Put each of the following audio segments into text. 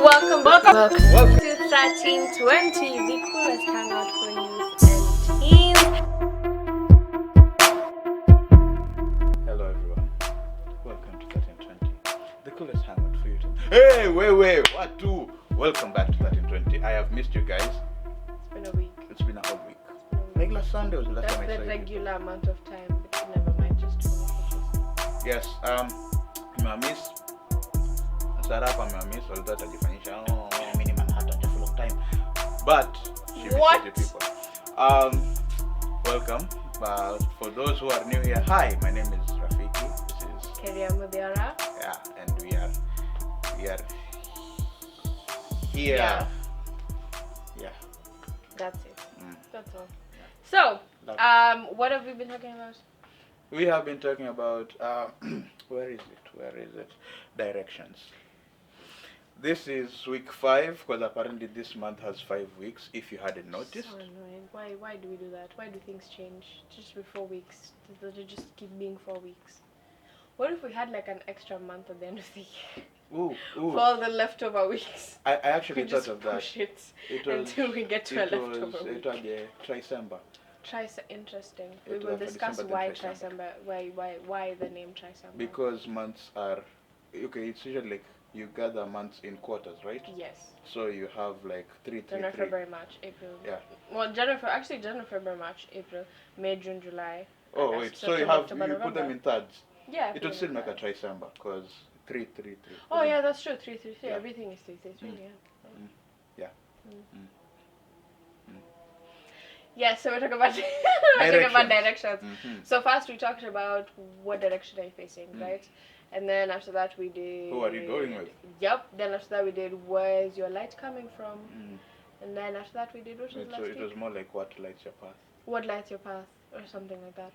Welcome to 1320, the coolest hangout for youth and teens. Hello everyone, welcome to 1320, the coolest hangout for you. Hey, wait, what do? Welcome back to 1320. I have missed you guys. It's been a week. It's been a whole week. Like last Sunday was the last That's time I saw the you. regular amount of time, but never mind, just 2 Yes, nimemiss. Sarapa nimemiss, although tajifanyisha mimi Manhattan for a long time. But she What? misses the people. Welcome. For those who are new here, hi, my name is Rafiki. This is Keria Mudiara. Yeah, and we are here. Yeah. Yeah. That's it. That's all. Yeah. So, what have we been talking about? We have been talking about where is it? Directions. This is week 5 because apparently this month has 5 weeks. If you hadn't noticed. So annoying. Why do we do that? Why do things change just with 4 weeks? Does it just keep being 4 weeks? What if we had like an extra month at the end of the year? Ooh. For all the leftover weeks. I actually We thought just of that. push it It until we get to a leftover week. It was a Trisember. Interesting. It We will was for discuss December why then Trisember. Trisember, why the name Trisember. Because months are okay. It's usually like you gather months in quarters, right? Yes. So you have like 3, 3, January, 3. February, March, April. Yeah. Well, January, February, March, April, May, June, July. Oh August, wait, so September, you have October, you put them November. in thirds. Yeah. It would still make a Trisember because 3, 3, 3. Oh yeah, that's true. 3, 3, 3. Yeah. Everything is 3, 3, 3. Yeah. Yeah. Yeah, so we're talking about Directions. directions. Mm-hmm. So first we talked about what direction are you facing, Mm. right? And then after that we did... Who are you going with? Yep. Then after that we did where's your light coming from? Mm. And then after that we did what was last It was week? more like what lights your path. What lights your path or something like that.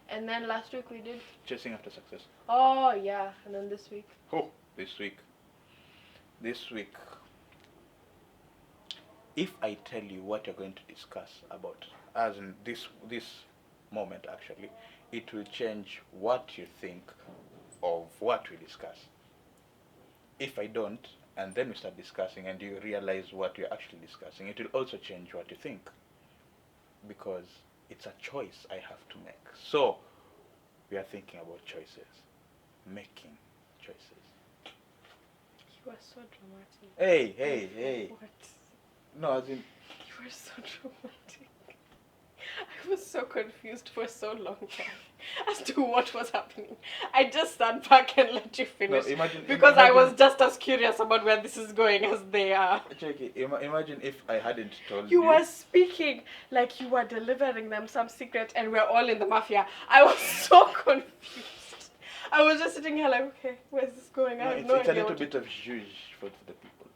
And then last week we did... Chasing after success. Oh yeah. And then this week... Oh, this week. If I tell you what you're going to discuss about, as in this moment actually, it will change what you think of what we discuss. If I don't, and then we start discussing and you realize what we're actually discussing, it will also change what you think. Because it's a choice I have to make. So, we are thinking about choices. Making choices. You are so dramatic. Hey. What? No, as in... You are so dramatic. I was so confused for so long time as to what was happening. I just sat back and let you finish. No, imagine I was just as curious about where this is going as they are. Checky, imagine if I hadn't told You you. were speaking like you were delivering them some secret and we're all in the mafia. I was so confused. I was just sitting here like, okay, where's this going? I have no It's a idea. little bit of zhuzh for the people.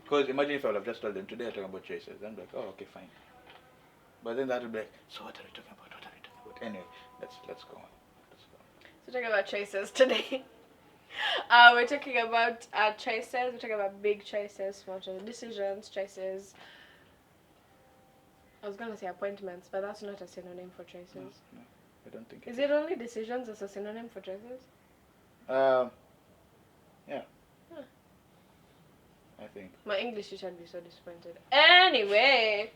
Because imagine if I would have just told them, today I'm talking about choices. I'm like, oh, okay, fine. But then that would be like, so what are we talking about? Anyway, let's go on. So we're talking about choices today. We're talking about choices. We're talking about big choices, small choices, decisions, choices. I was gonna say appointments, but that's not a synonym for choices. No, I don't think. Is it only decisions as a synonym for choices? Yeah. Huh. I think. My English teacher would be so disappointed. Anyway,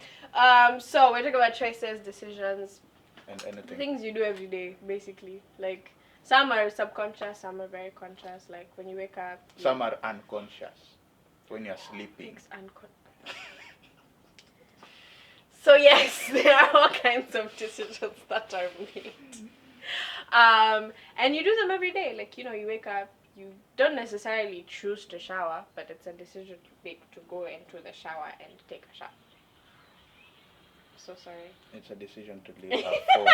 so we're talking about choices, decisions, And anything. things you do every day, basically. Like some are subconscious, some are very conscious. Like when you wake up. Some are unconscious when you're sleeping. So yes, there are all kinds of decisions that are made. And you do them every day. Like, you wake up, you don't necessarily choose to shower, but it's a decision you make to go into the shower and take a shower. So sorry. It's a decision to leave her phone. I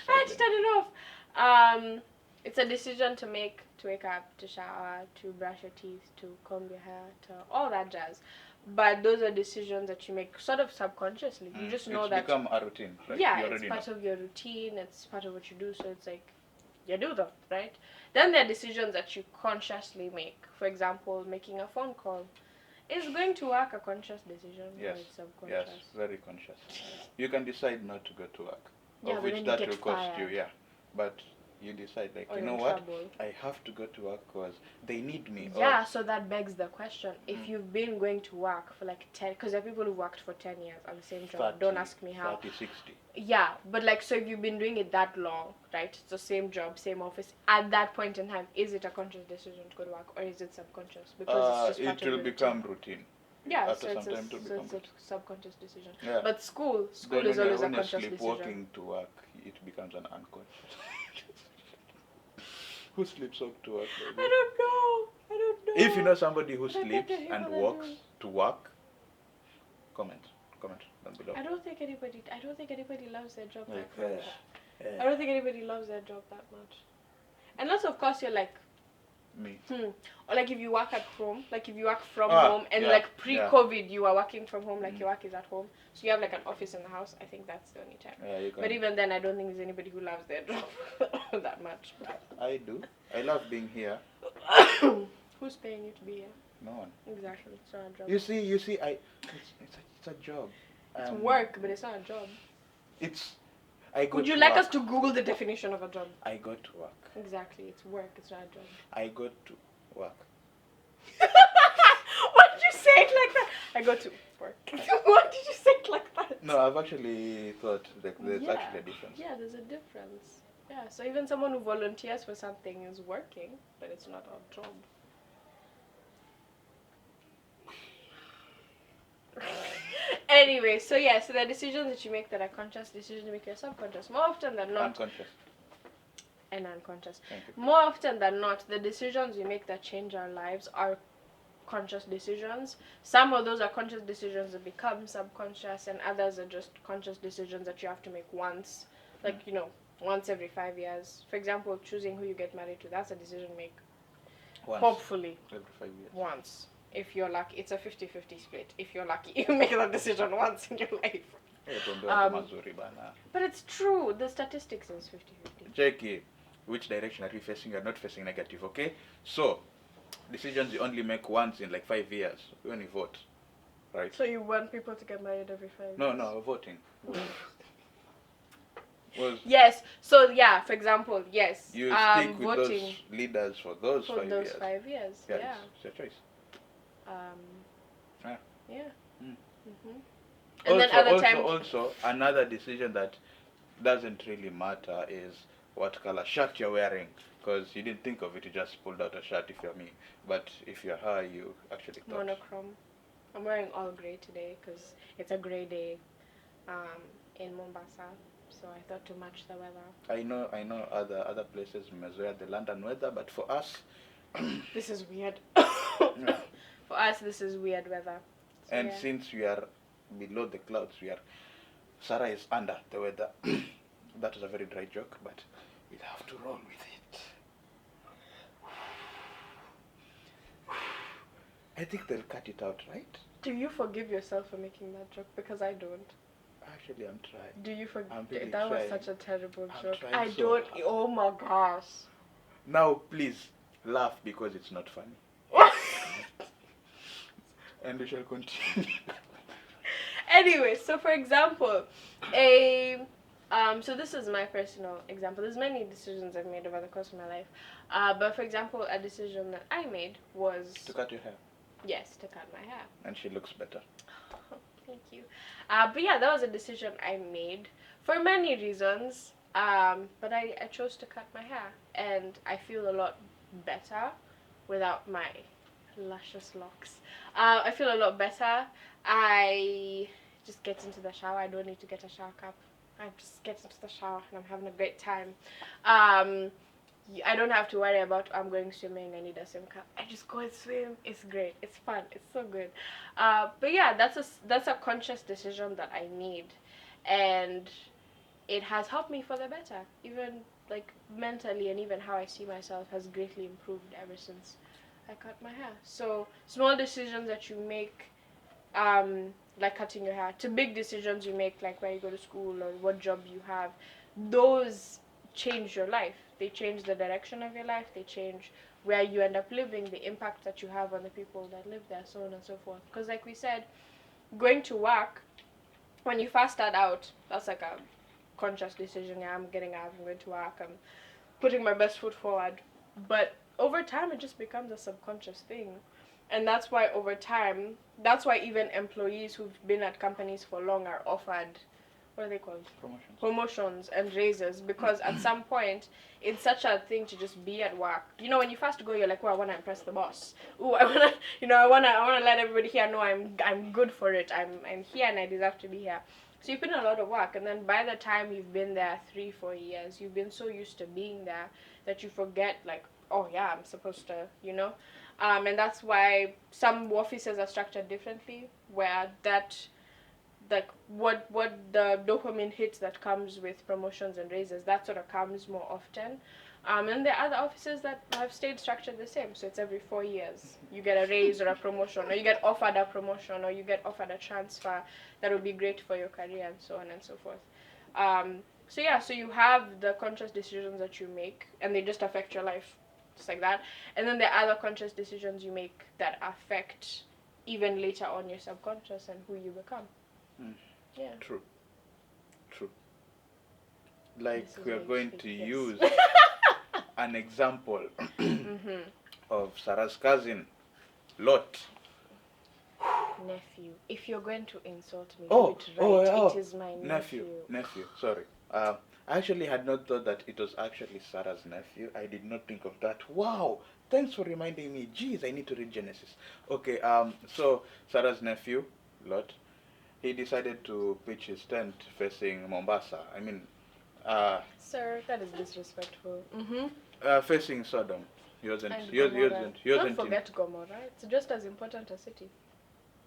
had to turn it off. It's a decision to make, to wake up, to shower, to brush your teeth, to comb your hair, to all that jazz. But those are decisions that you make sort of subconsciously. You just know that. It's become a routine. Right? Yeah, it's part of your routine. It's part of what you do. So it's like you do them, right? Then there are decisions that you consciously make. For example, making a phone call. Is going to work a conscious decision? Yes. Or it's subconscious? Yes, very conscious. You can decide not to go to work, Yeah, of but which then that you will get cost fired. you, yeah. But you decide like, or you know in what, trouble. I have to go to work because they need me. Yeah, so that begs the question. If Mm. you've been going to work for like 10, because there are people who've worked for 10 years at the same job. 30, Don't ask me how. 30, 60. Yeah, but like, so if you've been doing it that long, right? It's the same job, same office. At that point in time, is it a conscious decision to go to work, or is it subconscious? Because it's just part It of will your become routine. routine. Yeah, After so some time, it will become it's a routine. subconscious decision. Yeah. But school Then is always a when you're conscious decision. sleepwalking to work, it becomes an unconscious. Who sleeps walk to work? I don't know. If you know somebody who But I bet sleeps there are people and that walks do. to work, comment down below. I don't think anybody loves their job Like, that much. I don't think anybody loves their job that much. Unless of course you're like me. Or like if you work at home, like if you work from Ah, home, and yeah, like pre-COVID you are working from home, like your work is at home, so you have like an office in the house. I think that's the only time. Yeah, you can. But even then, I don't think there's anybody who loves their job that much. I do. I love being here. Who's paying you to be here? No one. Exactly, it's not a job. You see, it's a job. It's work, but it's not a job. Would you like us to Google the definition of a job? I go to work. Exactly, it's work, it's not a job. I go to work. Why did you say it like that? I go to work. Why did you say it like that? No, I've actually thought like there's actually a difference. Yeah, there's a difference. Yeah, so even someone who volunteers for something is working, but it's not a job. Anyway, so yeah, so the decisions that you make that are conscious, decisions you make are subconscious. More often than not. Unconscious. And unconscious. Thank you. More often than not, the decisions we make that change our lives are conscious decisions. Some of those are conscious decisions that become subconscious, and others are just conscious decisions that you have to make once. Like, you know, once every 5 years. For example, choosing who you get married to, that's a decision you make. Once. Hopefully. Every 5 years. Once. If you're lucky. It's a 50-50 split. If you're lucky, you make that decision once in your life. But it's true. The statistics is 50-50. Jackie, which direction are we facing? You're not facing negative, okay? So, decisions you only make once in like 5 years when you vote, right? So you want people to get married every 5 years? No, voting. Yes. So yeah, for example, yes. You stick with voting those leaders for those 5 years. 5 years. Yeah. It's your choice. Yeah. Mm. Mhm. And then other times. Also, another decision that doesn't really matter is what color shirt you're wearing, because you didn't think of it. You just pulled out a shirt if you're me. But if you're her, you actually thought. Monochrome. I'm wearing all grey today because it's a grey day in Mombasa. So I thought to match the weather. I know other places may wear the London weather, but for us, this is weird. yeah. For us, this is weird weather. So, and yeah. since we are below the clouds, Sarah is under the weather. That was a very dry joke, but we'll have to roll with it. I think they'll cut it out, right? Do you forgive yourself for making that joke? Because I don't. Actually, I'm trying. Do you forgive? Really that trying. Was such a terrible joke. Trying I so don't. hard. Oh my gosh. Now, please laugh because it's not funny. And we shall continue. Anyway, so for example, so this is my personal example. There's many decisions I've made over the course of my life. But for example, a decision that I made was To cut your hair. Yes, to cut my hair. And she looks better. Thank you. But yeah, that was a decision I made for many reasons. But I chose to cut my hair, and I feel a lot better without my luscious locks. I feel a lot better. I just get into the shower. I don't need to get a shower cap. I just get into the shower and I'm having a great time. I don't have to worry about I'm going swimming, I need a swim cap. I just go and swim. It's great. It's fun. It's so good. But yeah, that's a conscious decision that I made, and it has helped me for the better. Even like mentally, and even how I see myself has greatly improved ever since I cut my hair. So small decisions that you make, like cutting your hair, to big decisions you make, like where you go to school or what job you have, those change your life. They change the direction of your life. They change where you end up living, the impact that you have on the people that live there, so on and so forth. Because like we said, going to work, when you first start out, that's like a conscious decision. Yeah, I'm getting up, I'm going to work, I'm putting my best foot forward. But over time, it just becomes a subconscious thing. And that's why over time, that's why even employees who've been at companies for long are offered, what are they called? Promotions and raises, because at some point it's such a thing to just be at work. You know, when you first go, you're like, "Oh, I want to impress the boss. Ooh, I wanna, I wanna let everybody here know I'm good for it. I'm here and I deserve to be here." So you put in a lot of work, and then by the time you've been there 3-4 years, you've been so used to being there that you forget, like, oh yeah, I'm supposed to, and that's why some offices are structured differently, where that, like, what the dopamine hit that comes with promotions and raises, that sort of comes more often. And there are other offices that have stayed structured the same, so it's every 4 years you get a raise or a promotion, or you get offered a promotion, or you get offered a transfer that will be great for your career, and so on and so forth. So yeah, so you have the conscious decisions that you make, and they just affect your life, just like that. And then there are other conscious decisions you make that affect even later on your subconscious and who you become. Yeah. True. Like, we are going to use an example of Sarah's cousin, Lot. Nephew. If you're going to insult me, do it right. It is my nephew. Sorry. I actually had not thought that it was actually Sarah's nephew. I did not think of that. Wow. Thanks for reminding me. Jeez, I need to read Genesis. Okay. So Sarah's nephew, Lot, he decided to pitch his tent facing Mombasa. I mean, sir, that is disrespectful. Facing Sodom. He wasn't. Don't forget Gomorrah. It's just as important a city.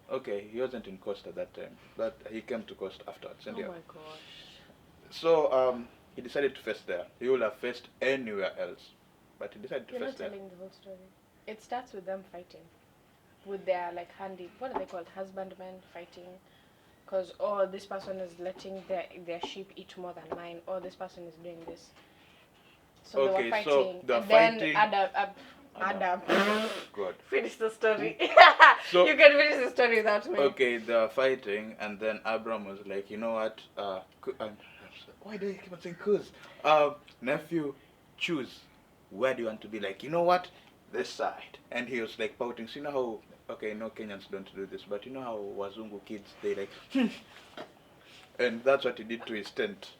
Okay, he wasn't in Coast at that time. But he came to Coast afterwards. Oh my gosh. So he decided to face there. He would have faced anywhere else, but he decided to face there. You're not telling the whole story. It starts with them fighting, with their, like, what are they called, husbandmen fighting, because this person is letting their sheep eat more than mine, this person is doing this. So they were fighting, so the and fighting, then Adam. God. Finish the story. So, you can finish the story without me. Okay, they were fighting, and then Abram was like, you know what? Why do you keep on saying cuz? Nephew, choose. Where do you want to be? Like, you know what? This side. And he was like pouting. So you know how, okay, no Kenyans don't do this, but you know how Wazungu kids, they like, and that's what he did to his tent.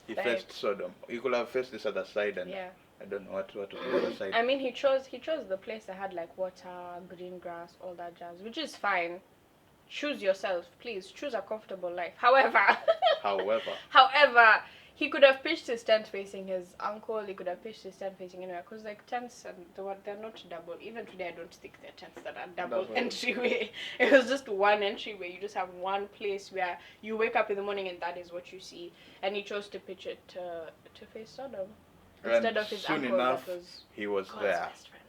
He faced Sodom. He could have faced this other side, and I don't know what to do the other side. I mean, he chose the place that had, like, water, green grass, all that jazz, which is fine. Choose yourself, please. Choose a comfortable life. However, he could have pitched his tent facing his uncle. He could have pitched his tent facing anywhere, because, like, tents, and they're not double. Even today, I don't think they're tents that are double entryway. It was just one entryway. You just have one place where you wake up in the morning and that is what you see. And he chose to pitch it to face Sodom instead of his uncle. Enough, that was he was God's there. best friend.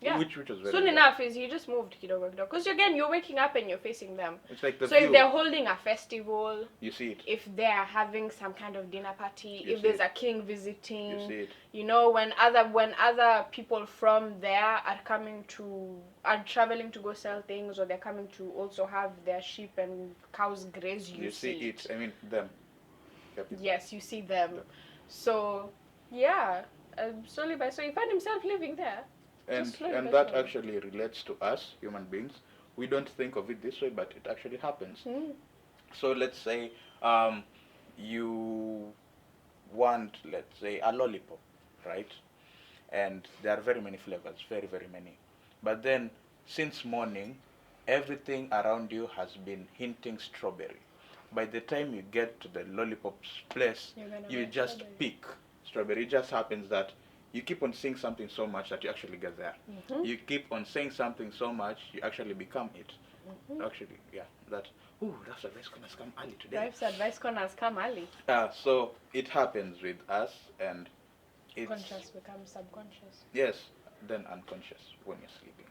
Yeah. Which was very soon good. enough is he just moved kidogo, because again you're waking up and you're facing them. It's like the so view. If they're holding a festival, you see it. If they're having some kind of dinner party, You if see there's it. a king visiting, You see it. you know, when other people from there are traveling to go sell things, or they're coming to also have their sheep and cows graze, you see it. I mean them. Yes, you see them. So yeah, slowly by slowly he found himself living there. And that actually relates to us, human beings. We don't think of it this way, but it actually happens. So let's say you want, let's say, a lollipop, right? And there are very many flavors, very, very many. But then, since morning, everything around you has been hinting strawberry. By the time you get to the lollipop's place, you just pick strawberry. It just happens that you keep on saying something so much that you actually get there. You keep on saying something so much, you actually become it. Actually, yeah, that's advice corners come early today. Life's advice corners come early. So it happens with us, and it's conscious becomes subconscious. Yes, then unconscious when you're sleeping.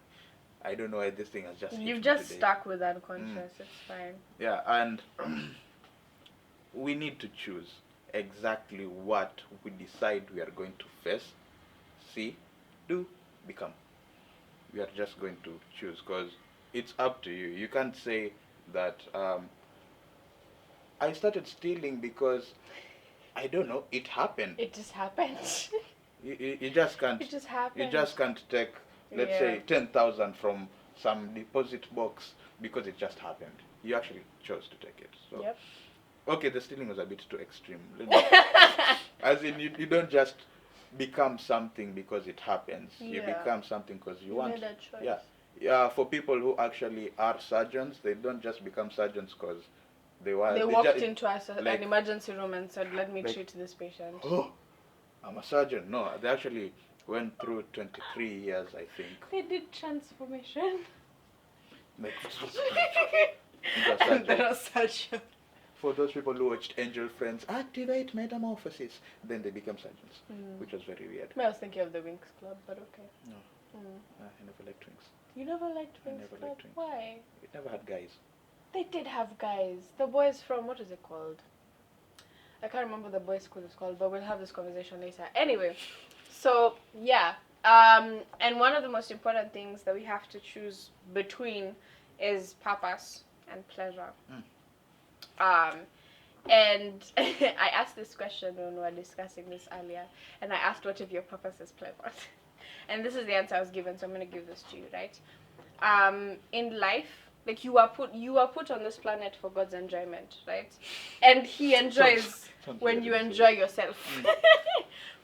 I don't know why this thing has just You've just stuck with unconscious. It's fine. Yeah, and we need to choose exactly what we decide we are going to face, see, do, become. We are just going to choose, because it's up to you. You can't say that I started stealing because I don't know. It happened. It just happened. You just can't. It just happened. You just can't take, let's say, 10,000 from some deposit box because it just happened. You actually chose to take it. So. Yep. Okay, the stealing was a bit too extreme. As in, you don't just become something because it happens. You become something because you want. Made a choice. Yeah. Yeah. For people who actually are surgeons, they don't just become surgeons because they walked into an emergency room and said, "Let me treat this patient." Oh, I'm a surgeon. No, they actually went through 23 years, I think. They did transformation. Like, and they're a surgeon. For those people who watched Angel Friends, activate metamorphosis. Then they become surgeons, which was very weird. I was thinking of the Winx Club, but okay. No, I never liked Winx. You never liked Winx I never Club? liked Winx. Why? It never had guys. They did have guys. The boys from, what is it called? I can't remember the boys' school is called, but we'll have this conversation later. Anyway, so yeah. And one of the most important things that we have to choose between is purpose and pleasure. And I asked this question when we were discussing this earlier, and I asked, what if your purpose is pleasure? And this is the answer I was given, so I'm going to give this to you, right? In life, like you are put on this planet for God's enjoyment, right? And He enjoys when you enjoy yourself.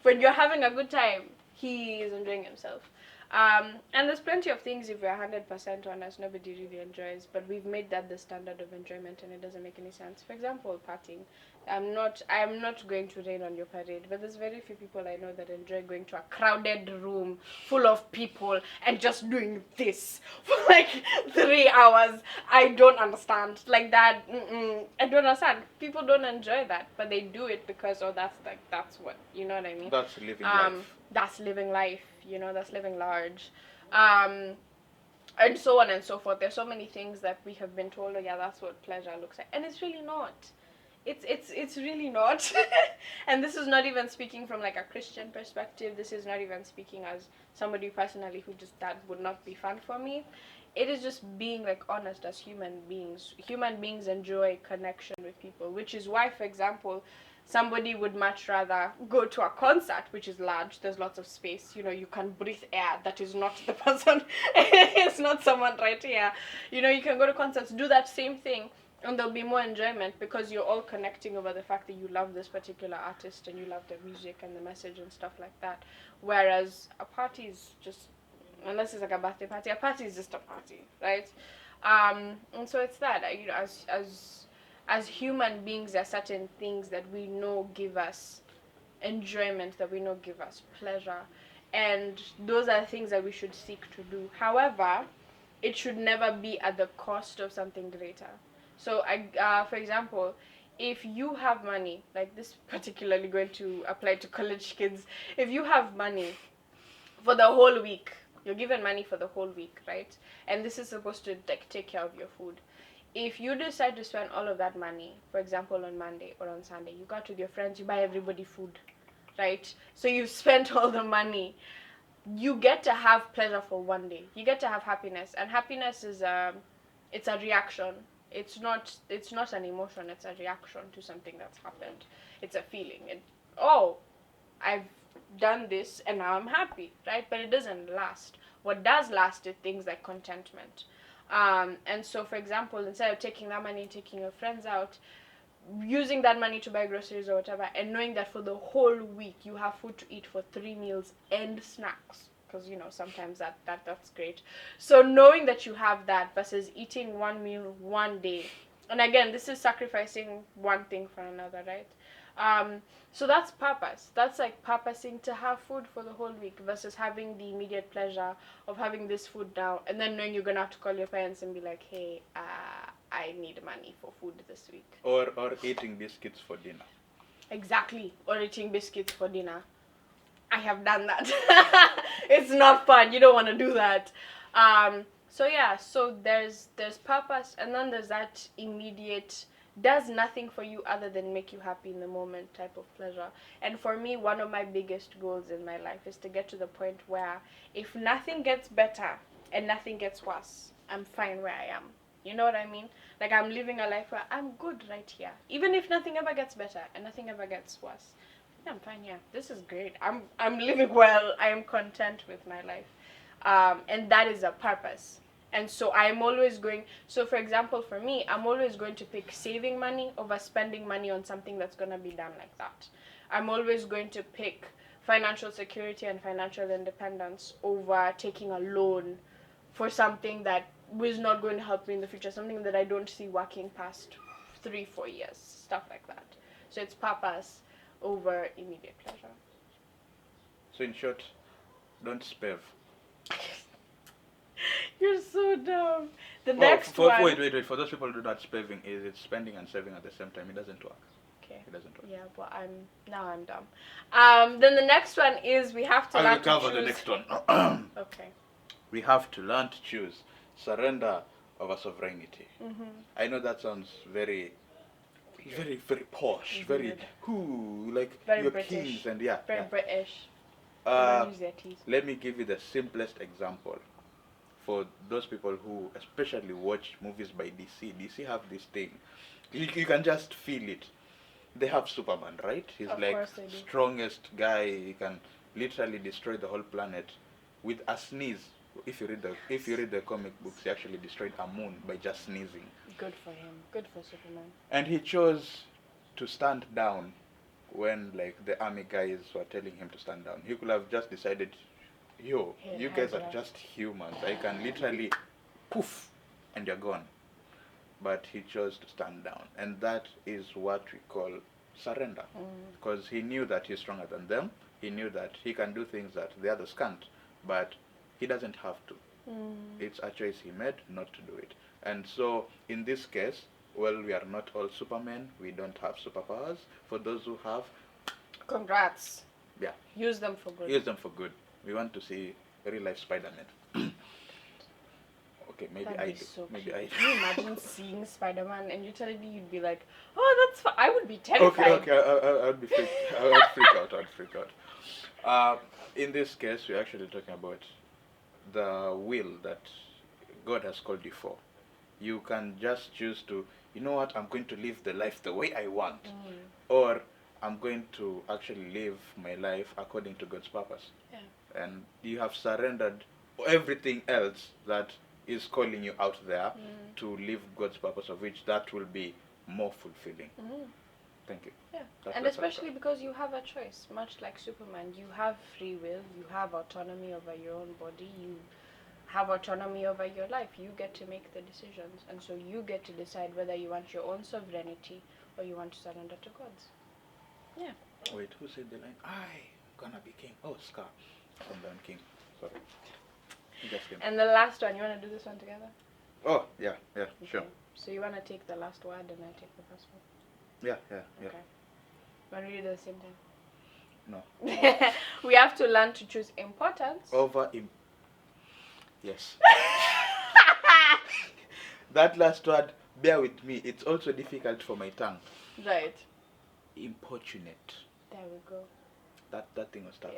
When you're having a good time, He is enjoying Himself. And there's plenty of things, if we're 100% honest, nobody really enjoys, but we've made that the standard of enjoyment, and it doesn't make any sense. For example, partying. I'm not going to rain on your parade, but there's very few people I know that enjoy going to a crowded room full of people and just doing this for like 3 hours. I don't understand. Like that, I don't understand. People don't enjoy that, but they do it because, that's what, you know what I mean? That's living life. That's living life, that's living large. And so on and so forth. There's so many things that we have been told, that's what pleasure looks like. And it's really not. It's really not. And this is not even speaking from like a Christian perspective. This is not even speaking as somebody personally who just, that would not be fun for me. It is just being like honest as human beings. Human beings enjoy connection with people, which is why, for example, somebody would much rather go to a concert, which is large, there's lots of space, you can breathe air that is not the person, it's not someone right here. You can go to concerts, do that same thing, and there'll be more enjoyment because you're all connecting over the fact that you love this particular artist and you love the music and the message and stuff like that. Whereas a party is just, unless it's like a birthday party, a party is just a party, right? And so it's that, as human beings, there are certain things that we know give us enjoyment, that we know give us pleasure, and those are things that we should seek to do. However, it should never be at the cost of something greater. So, for example, if you have money, like this particularly going to apply to college kids, if you have money for the whole week, you're given money for the whole week, right? And this is supposed to take care of your food. If you decide to spend all of that money, for example, on Monday or on Sunday, you go out with your friends, you buy everybody food, right? So you spent all the money. You get to have pleasure for one day. You get to have happiness, and happiness is it's a reaction. It's not an emotion. It's a reaction to something that's happened. It's a feeling. I've done this and now I'm happy, right? But it doesn't last. What does last is things like contentment. And so, for example, instead of taking that money and taking your friends out, using that money to buy groceries or whatever, and knowing that for the whole week you have food to eat for 3 meals and snacks, because sometimes that's great. So knowing that you have that versus eating one meal one day, and again, this is sacrificing one thing for another, right? So that's purpose. That's like purposing to have food for the whole week versus having the immediate pleasure of having this food now, and then knowing you're gonna have to call your parents and be like, hey, I need money for food this week. Or eating biscuits for dinner. Exactly. Or eating biscuits for dinner. I have done that. It's not fun. You don't want to do that. So yeah, so there's purpose, and then there's that immediate, does nothing for you other than make you happy in the moment type of pleasure. And for me, one of my biggest goals in my life is to get to the point where if nothing gets better and nothing gets worse, I'm fine where I am. You know what I mean? Like, I'm living a life where I'm good right here. Even if nothing ever gets better and nothing ever gets worse. Yeah, I'm fine here. This is great. I'm living well. I am content with my life. And that is a purpose. And so I'm always going, so for example, for me, I'm always going to pick saving money over spending money on something that's going to be done like that. I'm always going to pick financial security and financial independence over taking a loan for something that was not going to help me in the future, something that I don't see working past 3-4 years, stuff like that. So it's purpose over immediate pleasure. So in short, don't spave. You're so dumb. The Oh, next one. wait. For those people who do not spaving, is it spending and saving at the same time? It doesn't work. Okay. It doesn't work. Yeah, but I'm dumb. Then the next one is we have to I learn will to cover choose. the next one. Okay. We have to learn to choose surrender over sovereignty. Mm-hmm. I know that sounds very posh, very like Very you're British. kings and yeah. Very yeah. British. Use their teeth. Let me give you the simplest example for those people who especially watch movies by DC. DC have this thing. You can just feel it. They have Superman, right? He's Of like course they do. strongest guy. He can literally destroy the whole planet with a sneeze. If you read the comic books, he actually destroyed a moon by just sneezing. Good for him. Good for Superman. And he chose to stand down when like the army guys were telling him to stand down. He could have just decided, yo, you guys are just humans. I can literally poof and you're gone. But he chose to stand down. And that is what we call surrender. Because he knew that he's stronger than them. He knew that he can do things that the others can't. But he doesn't have to. It's a choice he made not to do it. And so in this case, well, we are not all Supermen. We don't have superpowers. For those who have, congrats. Yeah. Use them for good. Use them for good. We want to see real life Spider-Man. Okay, maybe That'd I be do. so Maybe cute. I do. Can you imagine seeing Spider-Man and you're telling me you'd be like, oh, that's fine. I would be terrified. Okay, I would be freak. I would freak out. I'd freak out. In this case, we're actually talking about the will that God has called you for. You can just choose to, you know what, I'm going to live the life the way I want. Or I'm going to actually live my life according to God's purpose. Yeah. And you have surrendered everything else that is calling you out there to live God's purpose, of which that will be more fulfilling. Thank you. Yeah. That's And what especially because you have a choice, much like Superman. You have free will, you have autonomy over your own body, you have autonomy over your life. You get to make the decisions, and so you get to decide whether you want your own sovereignty or you want to surrender to God's. Yeah. Wait, who said the line? I'm gonna be king. Oh, Scar from Lion King. Sorry. Just him. And the last one, you want to do this one together? Oh, yeah, Okay. sure. So you want to take the last word and I take the first one? Yeah. Okay. Want to read it at the same time? No. We have to learn to choose importance. Yes. That last word, bear with me. It's also difficult for my tongue. Right. Importunate. There we go. That thing was tough.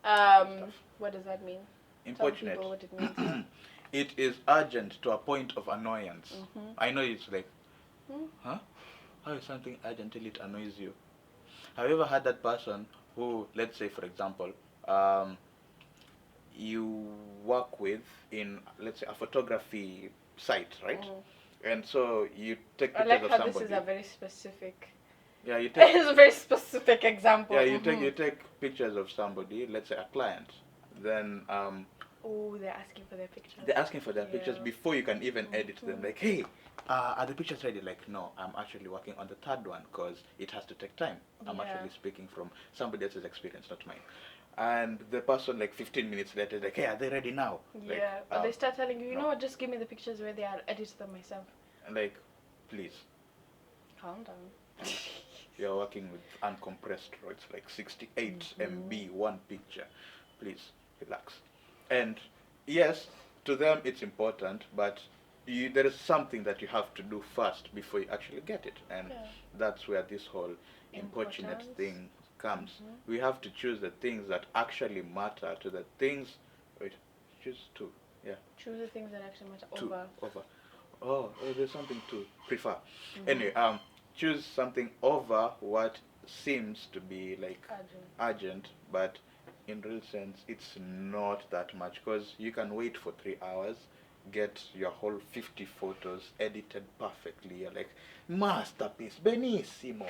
Yeah. What does that mean? Importunate. Tell people what it means. It is urgent to a point of annoyance. I know it's like, huh? How is something urgent till it annoys you? Have you ever had that person who, let's say for example, you work with in, let's say, a photography site, right? And so you take I pictures like of how somebody. this is a very specific. Yeah, you take. It's a very specific example. Yeah, you take pictures of somebody, let's say a client. Then oh, they're asking for their pictures. they're asking for their pictures before you can even edit them. Like, hey, are the pictures ready? Like, no, I'm actually working on the third one because it has to take time. I'm actually speaking from somebody else's experience, not mine. And the person, like 15 minutes later, is like, hey, are they ready now? Yeah, like, but they start telling you, you no. know what, just give me the pictures where they are, edit them myself. And like, please. Calm down. You're working with uncompressed raw. It's like 68 MB one picture. Please relax. And yes, to them it's important, but there is something that you have to do first before you actually get it, and that's where this whole importunate thing comes. We have to choose the things that actually matter to the things. Wait, choose two. Yeah. Choose the things that actually matter Two, over. there's something to prefer. Mhm. Anyway, choose something over what seems to be like urgent, but in real sense, it's not that much because you can wait for 3 hours, get your whole 50 photos edited perfectly. You're like, masterpiece, benissimo.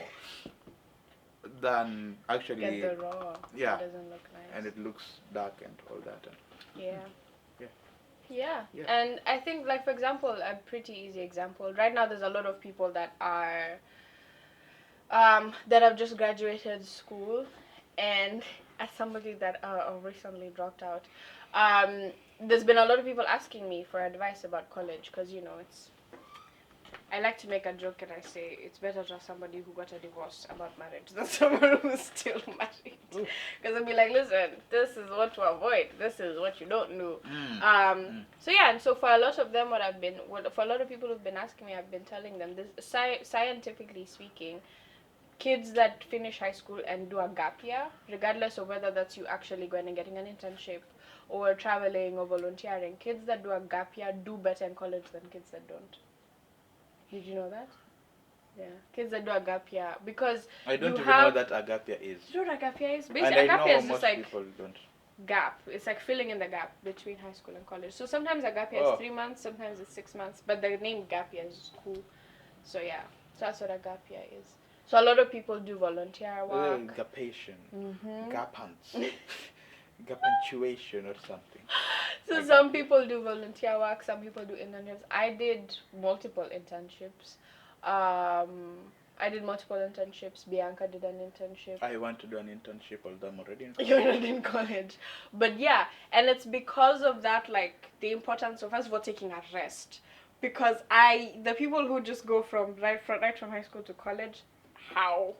Than actually, Get the raw. yeah, It doesn't look nice. and it looks dark and all that. And Yeah. yeah. Yeah. Yeah. And I think, like, for example, a pretty easy example. Right now, there's a lot of people that are that have just graduated school, and as somebody that recently dropped out, there's been a lot of people asking me for advice about college because it's. I like to make a joke and I say it's better to have somebody who got a divorce about marriage than someone who's still married. Because I'll be like, listen, this is what to avoid. This is what you don't know. So yeah, and so for a lot of them, for a lot of people who've been asking me, I've been telling them this. Scientifically speaking, kids that finish high school and do a gap year, regardless of whether that's you actually going and getting an internship or traveling or volunteering, kids that do a gap year do better in college than kids that don't. Did you know that? Yeah. Kids that do a gap year. Because I don't you even know what a gap year is. Do you know what a gap year is? And Basically, I a gap know year is most just like people don't. gap. It's like filling in the gap between high school and college. So sometimes a gap year Oh. is 3 months, sometimes it's 6 months. But the name gap year is cool. So yeah. So that's what a gap year is. So a lot of people do volunteer work. Gapation. Mm-hmm. Gapants. Gapantuation or something. So some people do volunteer work, some people do internships. I did multiple internships. Bianca did an internship. I want to do an internship, although I'm already in college. You're not in college. But yeah, and it's because of that, like, the importance of, first of all, taking a rest. Because the people who just go from right from high school to college, how?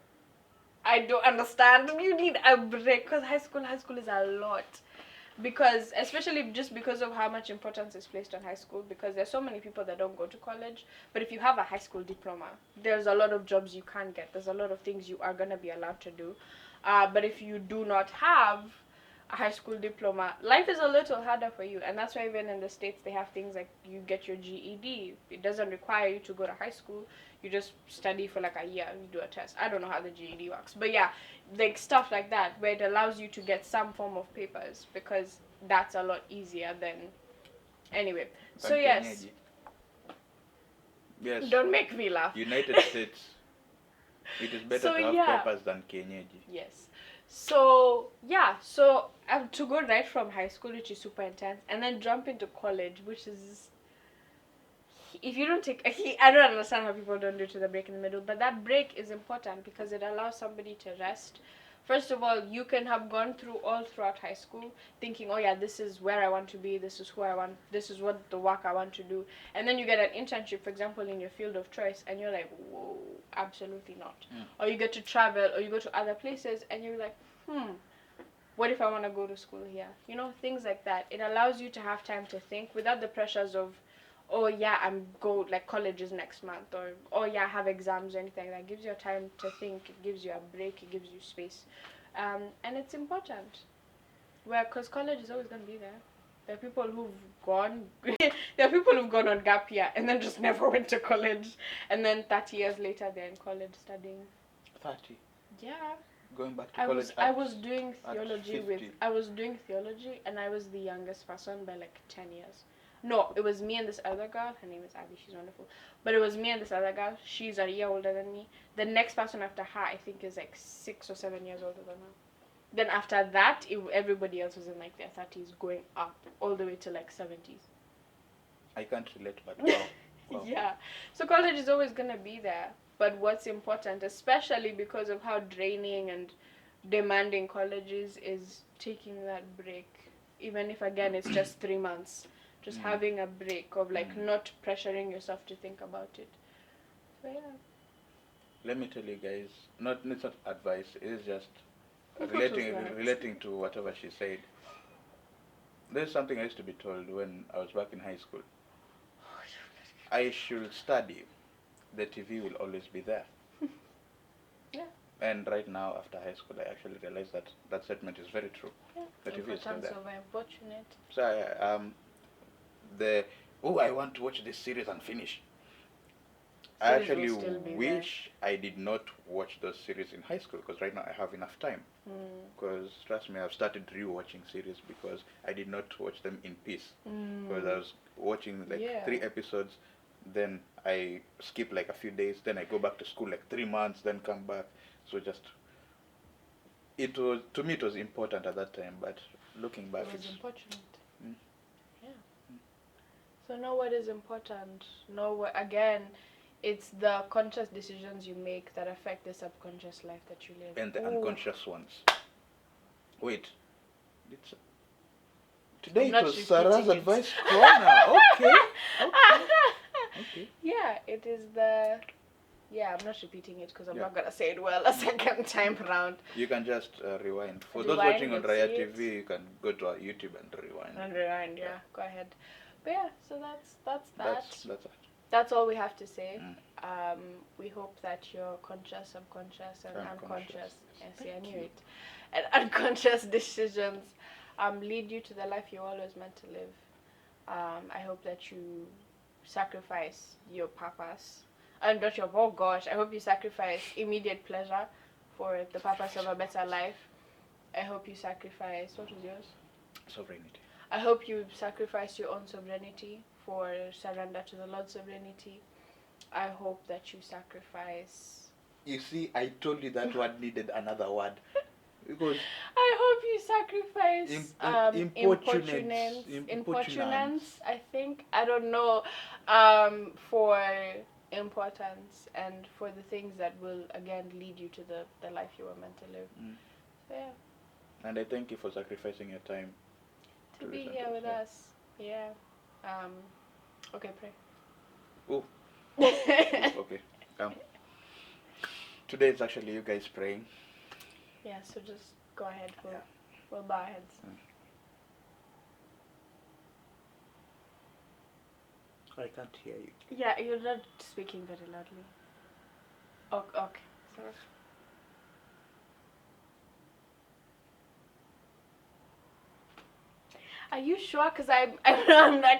I don't understand. You need a break because high school is a lot. Because especially just because of how much importance is placed on high school, because there's so many people that don't go to college, but if you have a high school diploma, there's a lot of jobs you can get, there's a lot of things you are going to be allowed to do, but if you do not have a high school diploma, life is a little harder for you. And that's why even in the States they have things like you get your GED. It doesn't require you to go to high school, you just study for like a year, you do a test. I don't know how the GED works, but yeah, like stuff like that where it allows you to get some form of papers, because that's a lot easier than anyway. So yes. Yes. Don't make me laugh. United States. It is better to have papers than kienyeji. Yes. So yeah, so to go right from high school, which is super intense, and then jump into college, which is, if you don't take, I don't understand how people don't do to the break in the middle, but that break is important because it allows somebody to rest. First of all, you can have gone throughout high school thinking, oh yeah, this is where I want to be, this is who I want, this is what the work I want to do. And then you get an internship, for example, in your field of choice, and you're like, whoa, absolutely not. Or you get to travel, or you go to other places, and you're like, what if I want to go to school here? Things like that. It allows you to have time to think without the pressures of, oh yeah, college is next month, or oh yeah, I have exams or anything. That gives you time to think, it gives you a break, it gives you space, and it's important. Because college is always going to be there. There are people who've gone on gap year and then just never went to college, and then 30 years later they're in college studying. 30? Yeah. Going back to college. I was doing theology, and I was the youngest person by like 10 years. No, it was me and this other girl. Her name is Abby. She's wonderful. But it was me and this other girl. She's a year older than me. The next person after her, I think, is like 6 or 7 years older than her. Then after that, everybody else was in like their 30s, going up all the way to like 70s. I can't relate, but wow. Wow. Yeah. So college is always going to be there. But what's important, especially because of how draining and demanding college is taking that break. Even if, again, it's just 3 months. Just having a break of like not pressuring yourself to think about it. So yeah. Let me tell you guys, it's not advice, it is just relating to whatever she said. There's something I used to be told when I was back in high school. I should study. The TV will always be there. Yeah. And right now, after high school, I actually realized that statement is very true. Yeah. The TV is still there. Importance of watching it. So oh, I want to watch this series and finish. I Series will actually still be wish I did not watch those series in high school, because right now I have enough time. Because trust me, I've started rewatching series because I did not watch them in peace. Because I was watching like Yeah. 3 episodes, then I skip like a few days, then I go back to school like 3 months, then come back. So just, it was, to me it was important at that time, but looking back It was it's important. Mm. Yeah. So know what is important. Know what, again, it's the conscious decisions you make that affect the subconscious life that you live. And the Ooh. unconscious ones. Wait, it's, today I'm it not was repeating Sarah's it. advice corner. Okay, okay, okay. Yeah, it is the. Yeah, I'm not repeating it because I'm Yeah. not gonna say it well a second time round. You can just rewind. For those Rewind, watching on let's Raya see it. TV, you can go to our YouTube and rewind. And rewind, yeah. Go ahead. But yeah, so that's that. That's it. That's all we have to say. Mm. We hope that your conscious, subconscious, and unconscious, Yes. yes, I knew it, and unconscious decisions lead you to the life you're always meant to live. I hope that you sacrifice your purpose. And not your, oh gosh, I hope you sacrifice immediate pleasure for the purpose of a better life. I hope you sacrifice, what was yours? Sovereignty. I hope you sacrifice your own sovereignty for surrender to the Lord's sovereignty. I hope that you sacrifice. You see, I told you that word needed another word. Because I hope you sacrifice importunance, I think. I don't know. For importance and for the things that will again lead you to the life you were meant to live. So yeah. And I thank you for sacrificing your time To be here with us. Yeah. Okay, pray. Oh. Okay. Today it's actually you guys praying. Yeah, so just go ahead. We'll bow our heads. I can't hear you. Yeah, you're not speaking very loudly. Okay. Sorry. Are you sure? Because I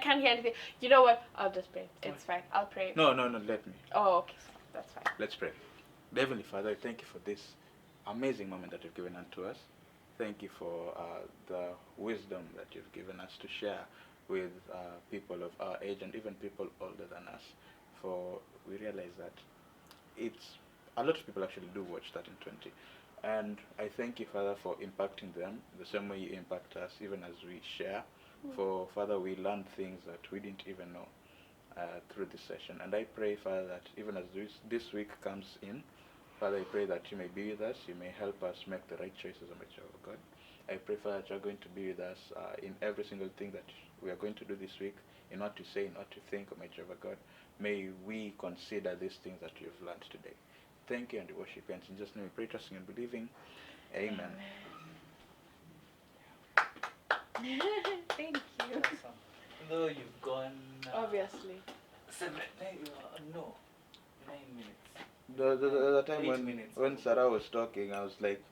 can't hear anything. You know what? I'll just pray. It's fine. I'll pray. No, let me. Oh, okay. That's fine. Let's pray. Heavenly Father, I thank you for this amazing moment that you've given unto us. Thank you for the wisdom that you've given us to share with people of our age and even people older than us. For we realize that it's a lot of people actually do watch that in 20. And I thank you, Father, for impacting them the same way you impact us, even as we share. For, Father, we learn things that we didn't even know through this session. And I pray, Father, that even as this week comes in, Father, I pray that you may be with us, you may help us make the right choices, O my child of God. I pray, Father, that you are going to be with us in every single thing that we are going to do this week, in what to say, in what to think, O my child of God. May we consider these things that we have learned today. Thank you and worship you. And in Jesus' name we pray, trusting and believing. Amen. Thank you. Though you've gone... Obviously. 9 minutes. The time 8 minutes. when Sarah was talking, I was like,